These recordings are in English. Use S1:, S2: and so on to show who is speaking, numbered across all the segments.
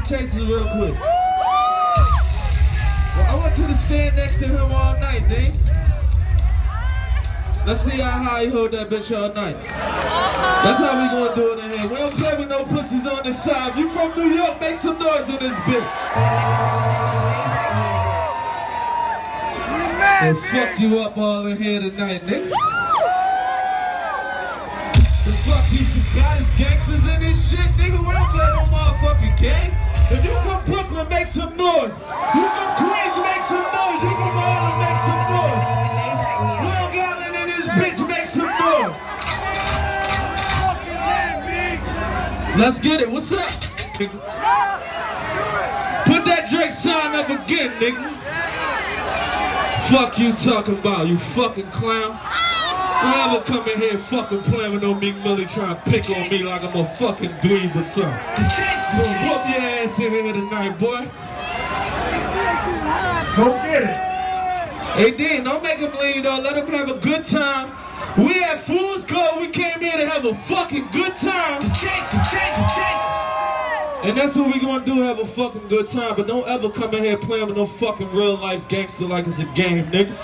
S1: Chasers real quick. Well, I want you to stand next to him all night, D. Let's see how high you hold that bitch all night. That's how we gonna do it in here. We don't play with no pussies on this side. You from New York, make some noise in this bitch. We'll fuck you up all in here tonight, nigga. The fuck you forgot is gangsters in this shit, nigga. We don't play no motherfucking gang. If you from Brooklyn, make some noise. You from Queens, make some noise. You from Harlem, make some noise. Long Island in this bitch, make some noise. Let's get it. What's up, nigga? Put that Drake sign up again, nigga. Fuck you talking about, you fucking clown. Don't ever come in here fucking playing with no Meek Millie trying to pick on me like I'm a fucking dweeb or something. Whoop your ass in here tonight, boy. Go get it. Hey, Dan, don't make him leave though. Let him have a good time. We at Fool's Gold. We came here to have a fucking good time. And that's what we gonna do, have a fucking good time. But don't ever come in here playing with no fucking real life gangster like it's a game, nigga.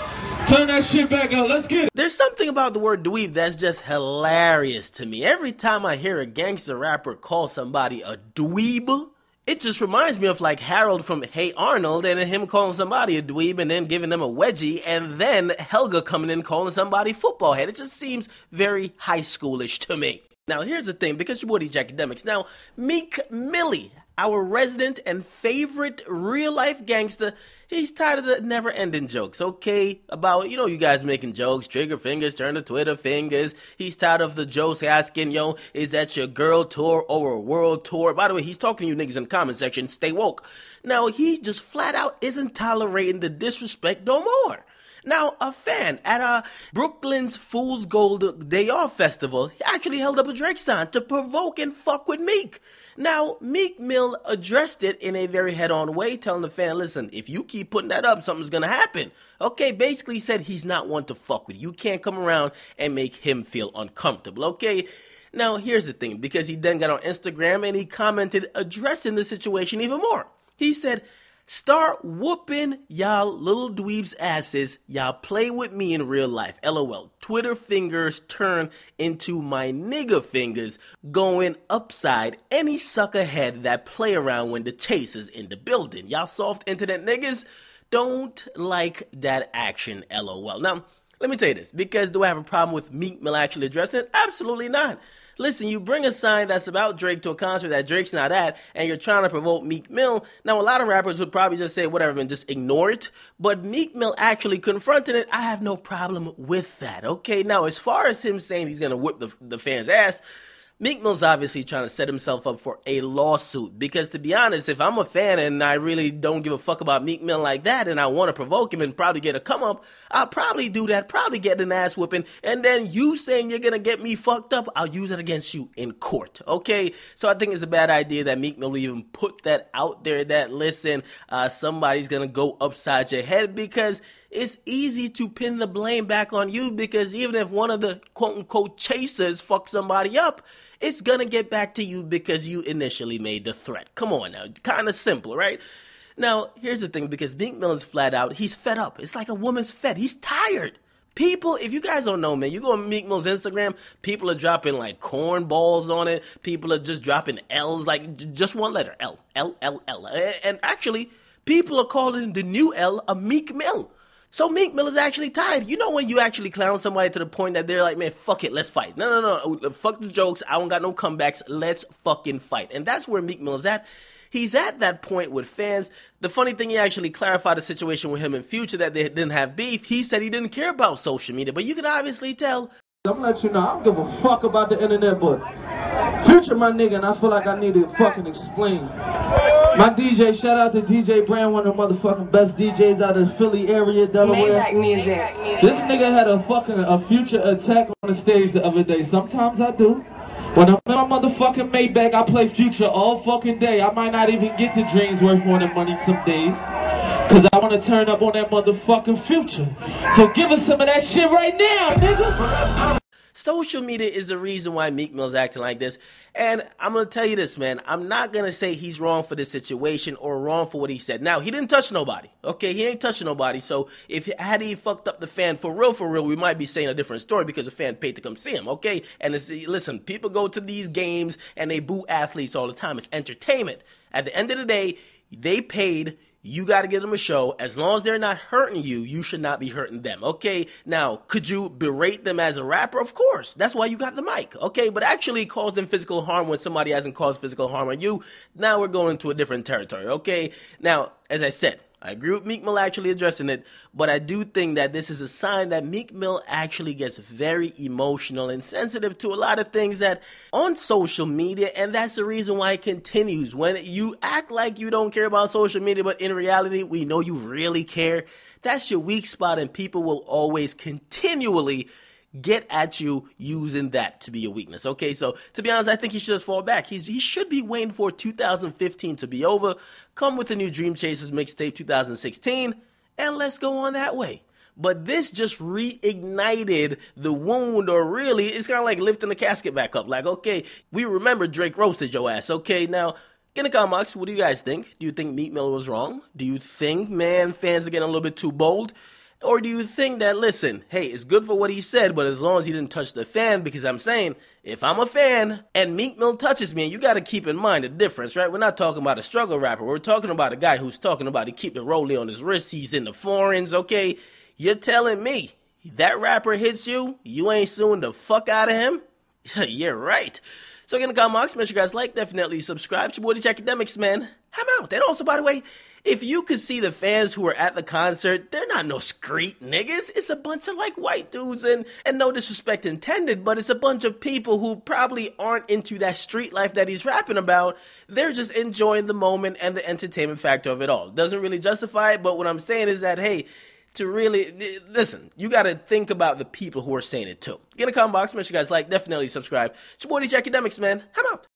S1: Turn that shit back out, let's get it.
S2: There's something about the word dweeb that's just hilarious to me. Every time I hear a gangster rapper call somebody a dweeb, it just reminds me of like Harold from Hey Arnold and him calling somebody a dweeb and then giving them a wedgie, and then Helga coming in calling somebody football head. It just seems very high schoolish to me. Now here's the thing, because your boy DJ Akademiks. Now, Meek Millie, our resident and favorite real-life gangster, he's tired of the never-ending jokes, okay? About, you know, you guys making jokes, trigger fingers, turn to Twitter fingers. He's tired of the jokes asking, yo, is that your girl tour or a world tour? By the way, he's talking to you niggas in the comment section, stay woke. Now, he just flat out isn't tolerating the disrespect no more. Now, a fan at Brooklyn's Fool's Gold Day Off Festival actually held up a Drake sign to provoke and fuck with Meek. Now, Meek Mill addressed it in a very head-on way, telling the fan, listen, if you keep putting that up, something's gonna happen. Okay, basically said he's not one to fuck with. You can't come around and make him feel uncomfortable, okay? Now, here's the thing, because he then got on Instagram and he commented addressing the situation even more. He said, start whooping y'all little dweebs' asses. Y'all play with me in real life. LOL. Twitter fingers turn into my nigga fingers, going upside any sucker head that play around when the chase is in the building. Y'all soft internet niggas don't like that action. LOL. Now, let me tell you this, because do I have a problem with Meek Mill actually addressing it? Absolutely not. Listen, you bring a sign that's about Drake to a concert that Drake's not at, and you're trying to provoke Meek Mill. Now, a lot of rappers would probably just say whatever and just ignore it, but Meek Mill actually confronting it, I have no problem with that, okay? Now, as far as him saying he's going to whip the fans' ass, Meek Mill's obviously trying to set himself up for a lawsuit, because to be honest, if I'm a fan and I really don't give a fuck about Meek Mill like that and I want to provoke him and probably get a come up, I'll probably do that, probably get an ass whooping, and then you saying you're going to get me fucked up, I'll use it against you in court, okay? So I think it's a bad idea that Meek Mill even put that out there that, listen, somebody's going to go upside your head, because it's easy to pin the blame back on you, because even if one of the quote-unquote chasers fuck somebody up, it's gonna get back to you because you initially made the threat. Come on now, kind of simple, right? Now, here's the thing, because Meek Mill is flat out, he's fed up. It's like a woman's fed. He's tired. People, if you guys don't know, man, you go on Meek Mill's Instagram, people are dropping like corn balls on it. People are just dropping L's, like just one letter, L, L, L, L. And actually, people are calling the new L a Meek Mill. So Meek Mill is actually tired. You know when you actually clown somebody to the point that they're like, man, fuck it, let's fight. No. Fuck the jokes. I don't got no comebacks. Let's fucking fight. And that's where Meek Mill is at. He's at that point with fans. The funny thing, he actually clarified the situation with him in Future that they didn't have beef. He said he didn't care about social media, but you can obviously tell.
S1: I'm gonna let you know, I don't give a fuck about the internet, but Future my nigga, and I feel like I need to fucking explain. My DJ, shout out to DJ Brand, one of the motherfucking best DJs out of the Philly area, Delaware. This nigga had a Future attack on the stage the other day. Sometimes I do. When I'm in my motherfucking Maybach, I play Future all fucking day. I might not even get the dreams worth more than money some days, cause I wanna turn up on that motherfucking Future. So give us some of that shit right now, nigga.
S2: Social media is the reason why Meek Mill's acting like this. And I'm going to tell you this, man. I'm not going to say he's wrong for this situation or wrong for what he said. Now, he didn't touch nobody. Okay, he ain't touching nobody. So had he fucked up the fan for real, we might be saying a different story because the fan paid to come see him. Okay, and listen, people go to these games and they boo athletes all the time. It's entertainment. At the end of the day, they paid. You got to give them a show. As long as they're not hurting you, you should not be hurting them, okay? Now, could you berate them as a rapper? Of course. That's why you got the mic, okay? But actually cause them physical harm when somebody hasn't caused physical harm on you, now we're going to a different territory, okay? Now, as I said, I agree with Meek Mill actually addressing it, but I do think that this is a sign that Meek Mill actually gets very emotional and sensitive to a lot of things that on social media, and that's the reason why it continues. When you act like you don't care about social media, but in reality, we know you really care, that's your weak spot, and people will always continually get at you using that to be a weakness. Okay, so to be honest, I think he should just fall back. He should be waiting for 2015 to be over, come with the new Dream Chasers mixtape 2016, and let's go on that way. But this just reignited the wound, or really, it's kind of like lifting the casket back up. Like, okay, we remember Drake roasted your ass. Okay, now, in the comments, what do you guys think? Do you think Meek Mill was wrong? Do you think, man, fans are getting a little bit too bold? Or do you think that, listen, hey, it's good for what he said, but as long as he didn't touch the fan, because I'm saying, if I'm a fan and Meek Mill touches me, and you got to keep in mind the difference, right? We're not talking about a struggle rapper. We're talking about a guy who's talking about he keep the rollie on his wrist. He's in the foreigns, okay? You're telling me that rapper hits you, you ain't suing the fuck out of him? You're right. So again, in the comments, make sure you guys like, definitely subscribe. It's your boy, the Akademiks, man. I'm out. And also, by the way, if you could see the fans who were at the concert, they're not no street niggas. It's a bunch of like white dudes, and no disrespect intended, but it's a bunch of people who probably aren't into that street life that he's rapping about. They're just enjoying the moment and the entertainment factor of it all. Doesn't really justify it, but what I'm saying is that, hey, to really, listen, you got to think about the people who are saying it too. Get in the comment box, make sure you guys like, definitely subscribe. It's your boy, the Akademiks, man. I'm out.